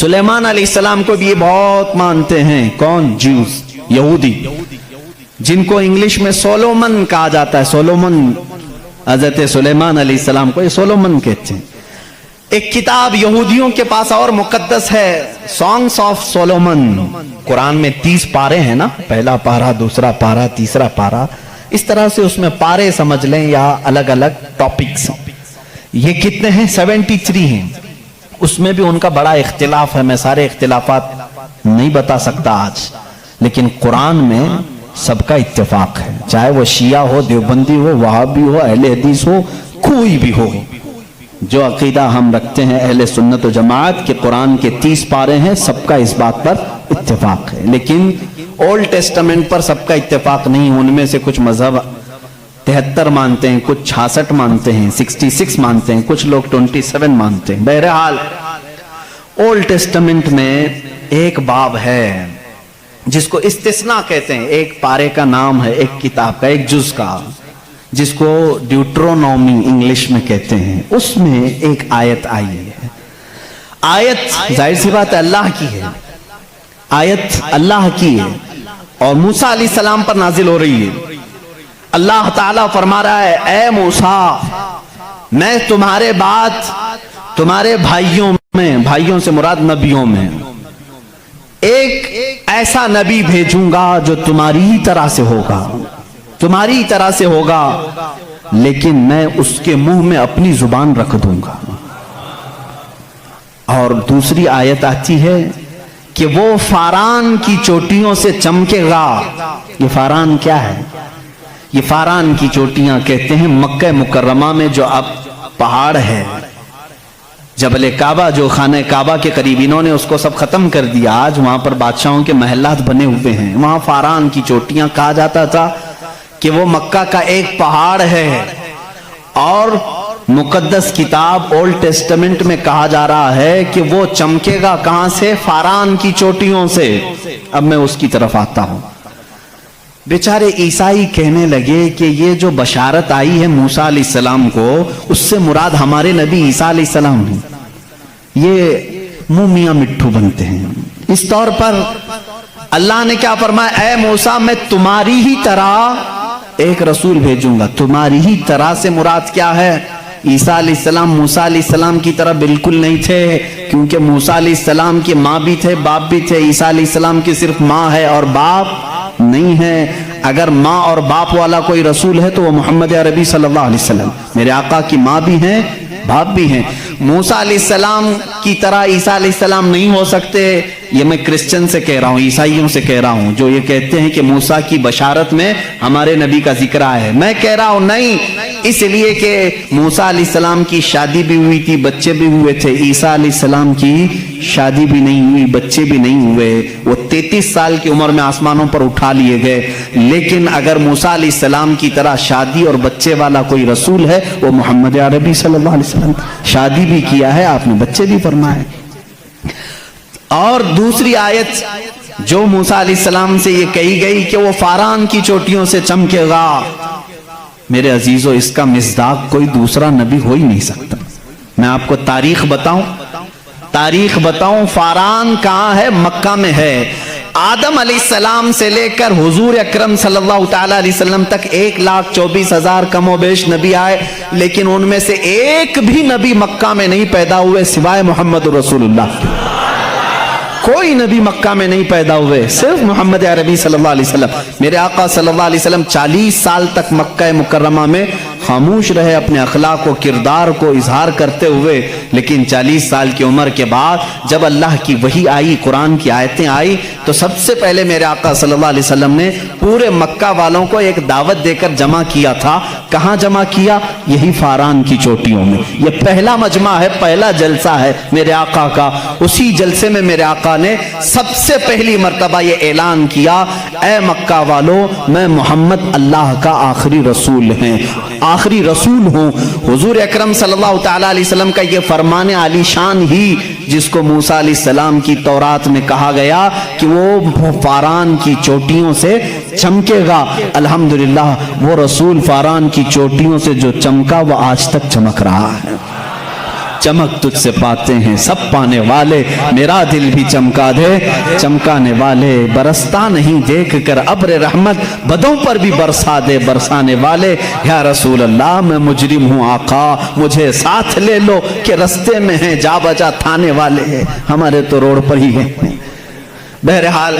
सुलेमान अलैहिस्सलाम को भी ये बहुत मानते हैं। कौन? ज्यूस, यहूदी, जिनको इंग्लिश में सोलोमन कहा जाता है। सोलोमन, हजरत सुलेमान अलैहिस्सलाम को ये सोलोमन कहते हैं। एक किताब यहूदियों के पास और मुकद्दस है, सॉन्ग्स ऑफ सोलोमन। कुरान में 30 पारे हैं ना, पहला पारा, दूसरा पारा, तीसरा पारा, इस तरह से उसमें पारे समझ लें या अलग अलग टॉपिक्स। ये कितने हैं? 73 हैं। उसमें भी उनका बड़ा इख्तिलाफ है। मैं सारे इख्तिलाफात नहीं बता सकता आज, लेकिन कुरान में सबका इत्तेफाक है, चाहे वो शिया हो, देवबंदी हो, वहाबी हो, अहले हदीस हो, कोई भी हो। जो अकीदा हम रखते हैं अहले सुन्नत व जमात के कुरान के 30 पारे हैं, सबका इस बात पर इत्तेफाक है। लेकिन ओल्ड टेस्टामेंट पर सबका इत्तेफाक नहीं। उनमें से कुछ मजहब 73 मानते हैं, कुछ 66 मानते हैं, 66 मानते हैं, कुछ लोग 27 मानते हैं। बहरहाल ओल्ड टेस्टामेंट में एक बाब है जिसको इस्तिस्ना कहते हैं। एक पारे का नाम है, एक किताब का, एक जुज का, जिसको ड्यूट्रोनॉमी इंग्लिश में कहते हैं। उसमें एक आयत आई है। आयत जाहिर सी बात है अल्लाह की है, आयत अल्लाह की है और मूसा अलैहिस्सलाम पर नाजिल हो रही है। अल्लाह ताला फरमा रहा है, ऐ मूसा, मैं तुम्हारे बाद तुम्हारे भाइयों में, भाइयों से मुराद नबियों में, एक ऐसा नबी भेजूंगा जो तुम्हारी ही तरह से होगा, तुम्हारी ही तरह से होगा, लेकिन मैं उसके मुंह में अपनी जुबान रख दूंगा। और दूसरी आयत आती है कि वो फारान की चोटियों से चमकेगा। ये फारान क्या है? ये फारान की चोटियां कहते हैं मक्का मुकर्रमा में जो अब पहाड़ है, जबल काबा, जो खाने काबा के करीब, इन्होंने उसको सब खत्म कर दिया। आज वहां पर बादशाहों के महलात बने हुए हैं। वहां फारान की चोटियां कहा जाता था कि वो मक्का का एक पहाड़ है। और मुकद्दस किताब ओल्ड टेस्टामेंट में कहा जा रहा है कि वो चमकेगा कहां से? फारान की चोटियों से। अब मैं उसकी तरफ आता हूं। बेचारे ईसाई कहने लगे कि ये जो बशारत आई है मूसा अलैहिस्सलाम को, उससे मुराद हमारे नबी ईसा अलैहिस्सलाम नहीं। ये मुंह मियां मिट्ठू बनते हैं। इस तौर पर अल्लाह ने क्या फरमाया? ऐ मूसा, मैं तुम्हारी ही तरह एक रसूल भेजूंगा। तुम्हारी ही तरह से मुराद क्या है? ईसा अलैहिस्सलाम मूसा अलैहिस्सलाम की तरह बिल्कुल नहीं थे, क्योंकि मूसा अलैहिस्सलाम की माँ भी थे, बाप भी थे। ईसा अलैहिस्सलाम की सिर्फ माँ है और बाप नहीं है। अगर माँ और बाप वाला कोई रसूल है तो वो मोहम्मद अरबी सल्लल्लाहु अलैहि वसल्लम, मेरे आका की माँ भी हैं, बाप भी हैं। मूसा अलैहिस्सलाम की तरह ईसा अलैहिस्सलाम नहीं हो सकते। ये मैं क्रिश्चियन से कह रहा हूँ, ईसाइयों से कह रहा हूँ, जो ये कहते हैं कि मूसा की बशारत में हमारे नबी का जिक्र है। मैं कह रहा हूँ नहीं, इसलिए कि मूसा अलैहिस्सलाम की शादी भी हुई थी, बच्चे भी हुए थे। ईसा अलैहिस्सलाम की शादी भी नहीं हुई, बच्चे भी नहीं हुए। वो 33 साल की उम्र में आसमानों पर उठा लिए गए। लेकिन अगर मूसा अलैहिस्सलाम की तरह शादी और बच्चे वाला कोई रसूल है, वो मोहम्मद अरबी सल्लल्लाहु अलैहि वसल्लम। शादी भी किया है आपने, बच्चे भी फरमाए। और दूसरी आयत जो मूसा अलैहिस्सलाम से ये कही गई कि वो फारान की चोटियों से चमकेगा, मेरे अजीजों, इसका मिज़दाक कोई दूसरा नबी हो ही नहीं सकता। मैं आपको तारीख बताऊं, फारान कहां है? मक्का में है। आदम अलैहिस्सलाम से लेकर हुजूर अकरम सल्लल्लाहु ताला अलैहि वसल्लम तक 1,24,000 कमोबेश नबी आए, लेकिन उनमें से एक भी नबी मक्का में नहीं पैदा हुए सिवाय मोहम्मद रसूलुल्लाह। कोई नबी मक्का में नहीं पैदा हुए, सिर्फ मोहम्मद अरबी सल्लल्लाहु अलैहि वसल्लम। मेरे आका सल्लल्लाहु अलैहि वसल्लम 40 साल तक मक्का मुकर्रमा में खामोश रहे, अपने अखलाक व किरदार को इजहार करते हुए। लेकिन 40 साल की उम्र के बाद जब अल्लाह की वही आई, कुरान की आयतें आई, तो सबसे पहले मेरे आका सल्लल्लाहु अलैहि वसल्लम ने पूरे मक्का वालों को एक दावत देकर जमा किया था। कहाँ जमा किया? यही फारान की चोटियों में। यह पहला मजमा है, पहला जलसा है मेरे आका का। उसी जलसे में मेरे आका ने सबसे पहली मर्तबा ये ऐलान किया, ऐ मक्का वालों, मैं मोहम्मद अल्लाह का आखिरी रसूल हूँ। हुजूर अकरम सल्लल्लाहु ताला अलैहि वसल्लम का ये फरमान आलीशान ही, जिसको मूसा अलैहिस्सलाम की तौरात में कहा गया कि वो फारान की चोटियों से चमकेगा। अल्हम्दुलिल्लाह, वो रसूल फारान की चोटियों से जो चमका वो आज तक चमक रहा है। चमक तुझसे पाते हैं सब पाने वाले, मेरा दिल भी चमका दे चमकाने वाले, बरसता नहीं देख कर अब्र रहमत, बदों पर भी बरसा दे बरसाने वाले। या रसूल अल्लाह मैं मुजरिम हूँ आका, मुझे साथ ले लो कि रस्ते में हैं जा बजा थाने वाले, हमारे तो रोड पर ही हैं। बहरहाल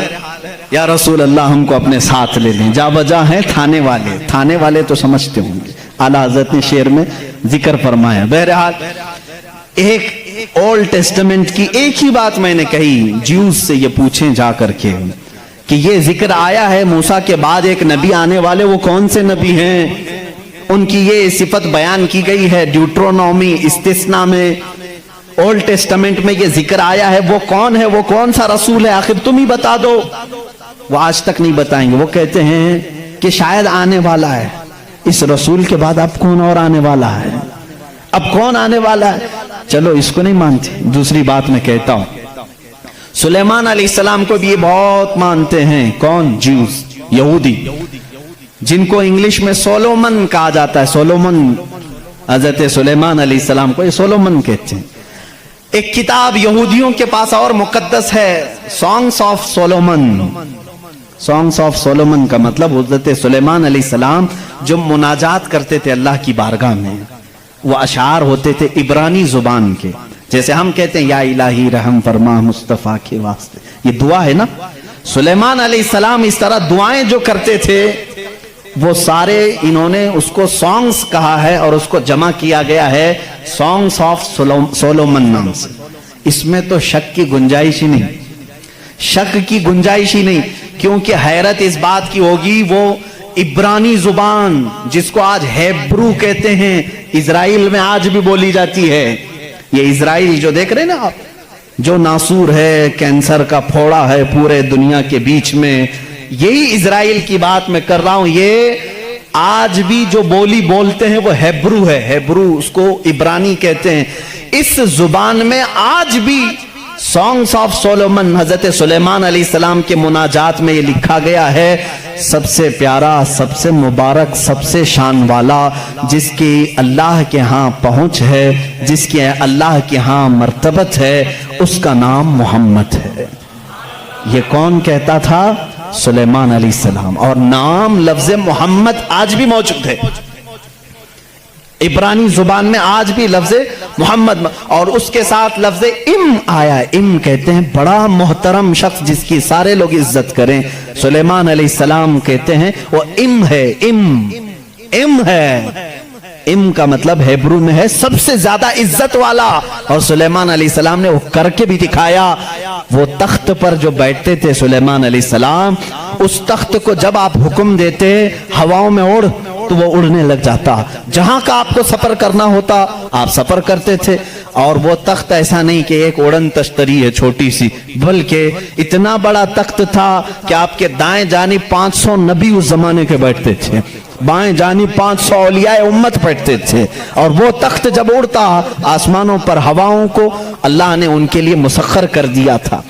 या रसूल अल्लाह हमको अपने साथ ले लें, जा बजा है थाने वाले, थाने वाले तो समझते होंगे, आला हज़रत ने शेर में जिक्र फरमाया। बहरहाल एक ओल्ड टेस्टामेंट की एक ही बात मैंने कही, ज्यूज से ये पूछें जा करके कि ये जिक्र आया है मूसा के बाद एक नबी आने वाले, वो कौन से नबी हैं, उनकी ये सिफत बयान की गई है ड्यूट्रोनॉमी इस्तिस्ना में, ओल्ड टेस्टामेंट में ये जिक्र आया है, वो कौन है, वो कौन सा रसूल है, आखिर तुम ही बता दो। वो आज तक नहीं बताएंगे, वो कहते हैं कि शायद आने वाला है, इस रसूल के बाद अब कौन और आने वाला है, अब कौन आने वाला है। चलो इसको नहीं मानते, दूसरी बात मैं कहता हूं, सुलेमान अलैहिस्सलाम को भी ये बहुत मानते हैं। कौन? ज्यूज, यहूदी, जिनको इंग्लिश में सोलोमन कहा जाता है। सोलोमन, हजरत सुलेमान अलैहिस्सलाम को ये सोलोमन कहते हैं। एक किताब यहूदियों के पास और मुकद्दस है, songs of Solomon. Songs of Solomon का मतलब हजरत सुलेमान अलैहिस्सलाम जो मुनाजात करते थे अल्लाह की बारगाह में, वो अशार होते थे इब्रानी जुबान के, जैसे हम कहते हैं या इलाही रहम फरमा मुस्तफा के वास्ते, ये दुआ है ना। सुलेमान अलैहिस्सलाम इस तरह दुआएं जो करते थे, वो सारे इन्होंने उसको सॉन्ग्स कहा है और उसको जमा किया गया है सॉन्ग्स ऑफ सोलोमन नाम से। इसमें तो शक की गुंजाइश ही नहीं, शक की गुंजाइश ही नहीं, क्योंकि हैरत इस बात की होगी वो इब्रानी जुबान जिसको आज हेब्रू कहते हैं, इजराइल में आज भी बोली जाती है। ये इजराइल जो देख रहे हैं ना आप, जो नासूर है, कैंसर का फोड़ा है पूरे दुनिया के बीच में, यही इजराइल की बात मैं कर रहा हूं। ये आज भी जो बोली बोलते हैं वो हेब्रू है, हेब्रू उसको इब्रानी कहते हैं। इस जुबान में आज भी सॉन्ग्स ऑफ सोलोमन हजरत सुलेमान अलैहिस्सलाम के मुनाजात में ये लिखा गया है, सबसे प्यारा, सबसे मुबारक, सबसे शान वाला, जिसकी अल्लाह के यहाँ पहुंच है, जिसकी अल्लाह के यहाँ मर्तबत है, उसका नाम मोहम्मद है। ये कौन कहता था? सुलेमान अलैहिस्सलाम। और नाम लफ्ज मोहम्मद आज भी मौजूद है इब्रानी जुबान में, आज भी लफ्ज मोहम्मद, और उसके साथ लफ्ज इम आया। इम कहते हैं बड़ा मोहतरम शख्स जिसकी सारे लोग इज्जत करें, सुलेमान अलैहिस्सलाम कहते हैं वो इम है, इम है। इम का मतलब हेब्रू में है सबसे ज्यादा इज्जत वाला, और सुलेमान अलैहिस्सलाम ने वो करके भी दिखाया। वो तख्त पर जो बैठते थे सुलेमान अलैहिस्सलाम, उस तख्त को जब आप हुक्म देते हवाओं में उड़, तो वो उड़ने लग जाता। जहां का आपको सफर करना होता आप सफर करते थे। और वो तख्त ऐसा नहीं कि एक उड़न तश्तरी है छोटी सी, बल्कि इतना बड़ा तख्त था कि आपके दाएं जानी 500 नबी उस जमाने के बैठते थे, बाएं जानी 500 औलियाए उम्मत बैठते थे। और वो तख्त जब उड़ता, आसमानों पर हवाओं को अल्लाह ने उनके लिए मुसख्खर कर दिया था।